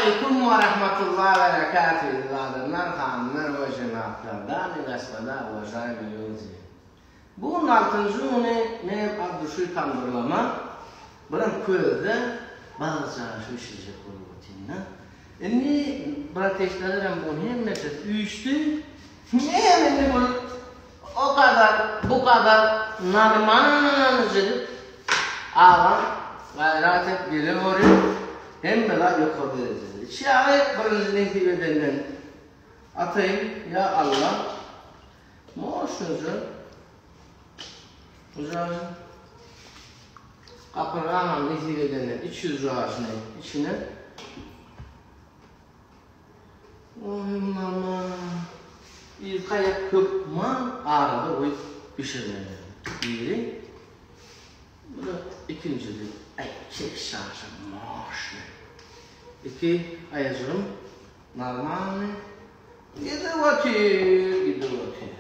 Aleyküm ve rahmetullahi ve berekatuhu. Zalimler, hanımlar ve cenaplardan ilasmada ulaşan biliyoruz. Bunun 6. günü benim adrüşü kandırlama. Buram köyde bazı şu işlecek oluyor. Şimdi bırakışlarım bunu hem mesela üçtü. Hem bunu o kadar bu kadar narmanıcı alan gayret et geliyor. Hem bela yok olabilir. Şayet birinci tibeden atayım ya Allah. Moşucu. Uzun. Kapıran tibeden 200 lirasını içine. Mama. Bir kayak köpman arada o pişirmeli. Biri. Bu da ikincisi. Ay çek şansı moşlu. İki ayazırım. Normal. Gidiyor vakit.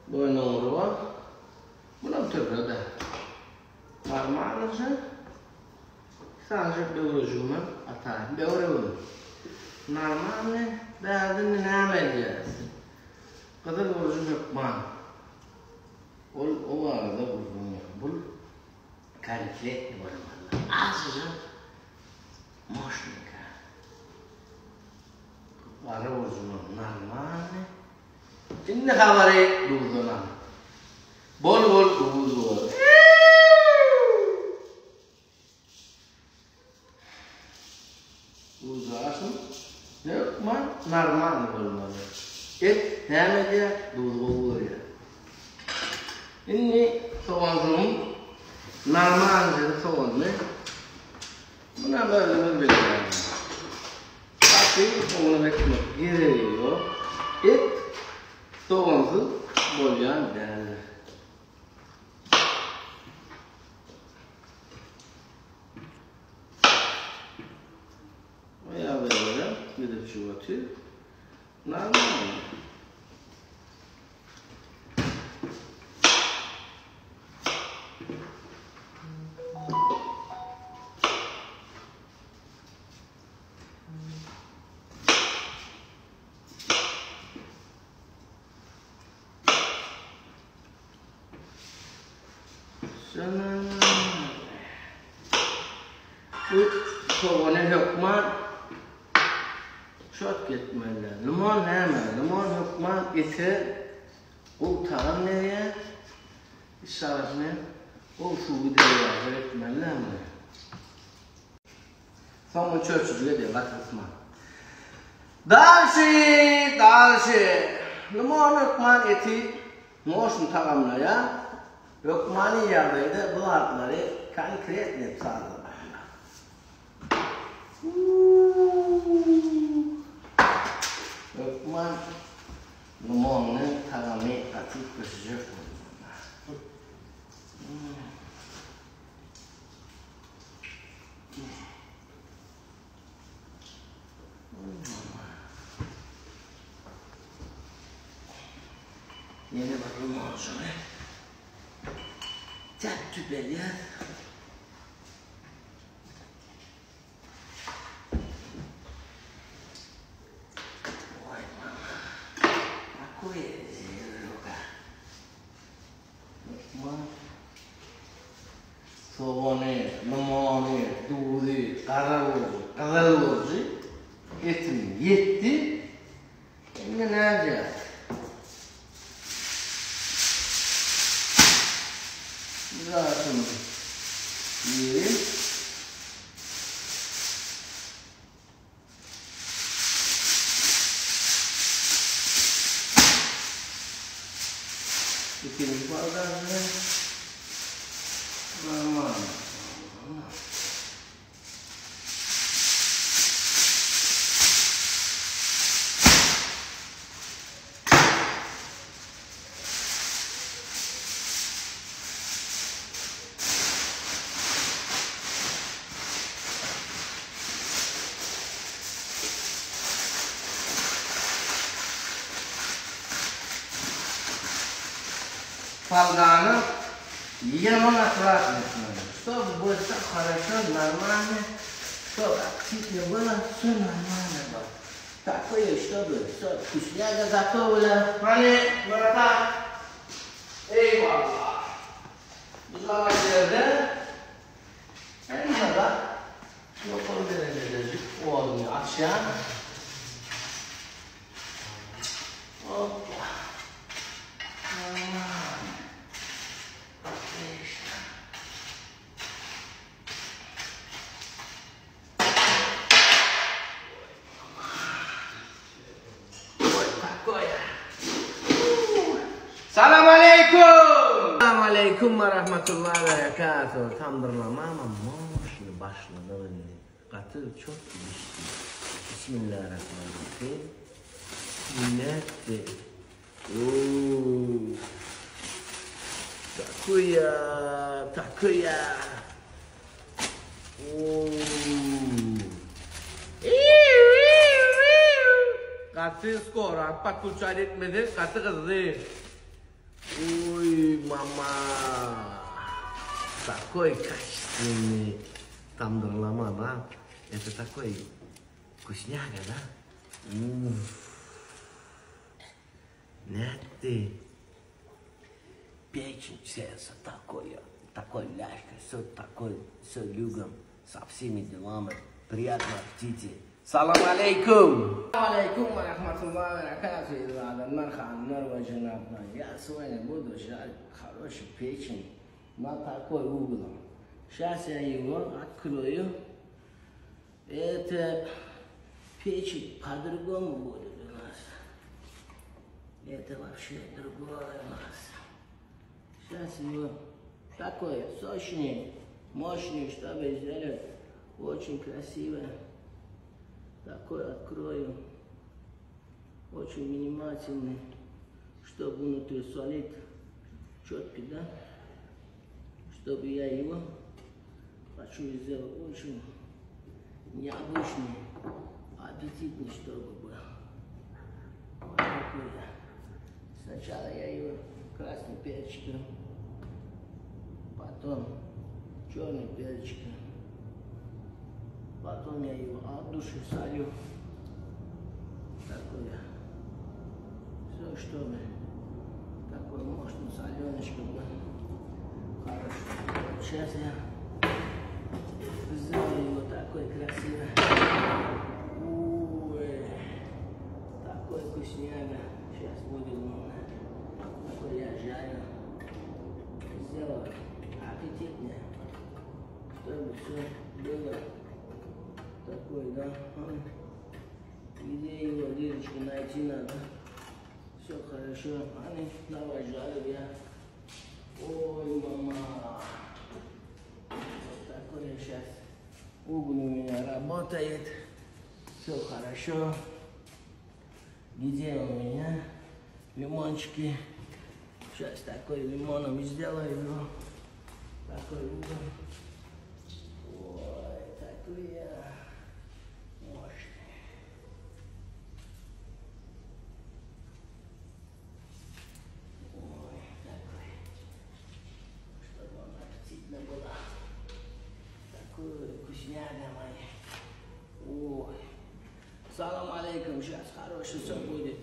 Bu ne olur? Buna tövbe. Normalse sadece böğürcüğümü atayım. Böğürcüğüm. Normalde derdini ne edeceğiz? Kadar böğürcüğüm yok man. O arada böğürcüğüm yok. Bu karikletli bölümlerden. Azıcık moşnika. Ara böğürcüğüm normalde. Şimdi havari durdurlan. Bol durdurlan. Uzarsın. Yok mu? Normal olmalı. Et nemede durdurulur ya. Şimdi soğanım normalde soğanı. Buna böyle bir Tapi onu ekmek gerekiyor. Et soğanı bolyan derler. Veya böyle gidip çuvatı. Normal. Bu soğanı hükman şort gitmeli. Limon neyme? Limon hükman eti o tarım nereye? İşaretini o şu videoya etmeli mi? Sonra çöçücüye de bakma. Dalşı. Limon hükman eti moşun tamamlaya. Hükmani yerdeydi bu harfleri konkret net sağladı. Hükman limonunu tamamı atıp pişecek. Yeni bir limon sonra. Tep tüpeli ya. Vay mama. Aku ya luka. Soğanı, limonı, dudu, karalıcı etim yetti. Şimdi ne yapacağız? Zaten yiyelim. İkinci bardağını normal. Falganı yaman atraf etmeli. Что больше хорошо, нормально. Все аппетитно было, все нормально было. Такое, чтобы все вкусняга готовила. Hani, братан. Eyvallah. Güzel yerde. Elma da. Yok o derecede o alıyor aşağı. Hoppa. Aman. İşte. Selamünaleyküm. Selamünaleyküm ve rahmetullahi ve berekatuhu. Tamdırlama ama moşlu başladı. Katır çok gelişti. Bismillahirrahmanirrahim. Netti. Takuya. Katır skor. Pat kucak etmedi. Katır kızdı. Ой, mama. Такой качественный тамдрлама, да? Это такой вкусняга, да? Нет ты. Печень сердце такой ляжкой, все любим, со всеми делами. Приятного аппетита. Салам алейкум. Алейкум ва рахматуллахи ва баракатуху. Адамlar ханlar ve cenaplar. Я сегодня буду жарить хороший печень на такой угол. Сейчас я его открою. Это печень по-другому будет у нас. Это вообще другое у нас. Сейчас его такой сочный, мощный, чтобы сделать очень красивое. Такой открою, очень внимательный, чтобы внутри солид четкий, да? Чтобы я его хочу сделать очень необычный, аппетитный, чтобы был. Вот такой. Сначала я его красным перчиком, потом черным перчиком. Потом я его от души солю. Такое. Все, чтобы такой мощный соленочка был. Хорошо. Сейчас я сделаю его такой красивый. Ой, такой вкусняга. Сейчас будет такой я жарю. Сделаю аппетитнее. Чтобы все было. Такой, да? Где его дырочки найти надо? Все хорошо. Давай жарю я. Ой, мама. Вот такой сейчас уголь у меня работает. Все хорошо. Где у меня лимончики? Сейчас такой лимоном сделаю его. Такой уголь. Ой, такой я. Вкусняга моя. Ой. Салам алейкум. Сейчас хороший все будет.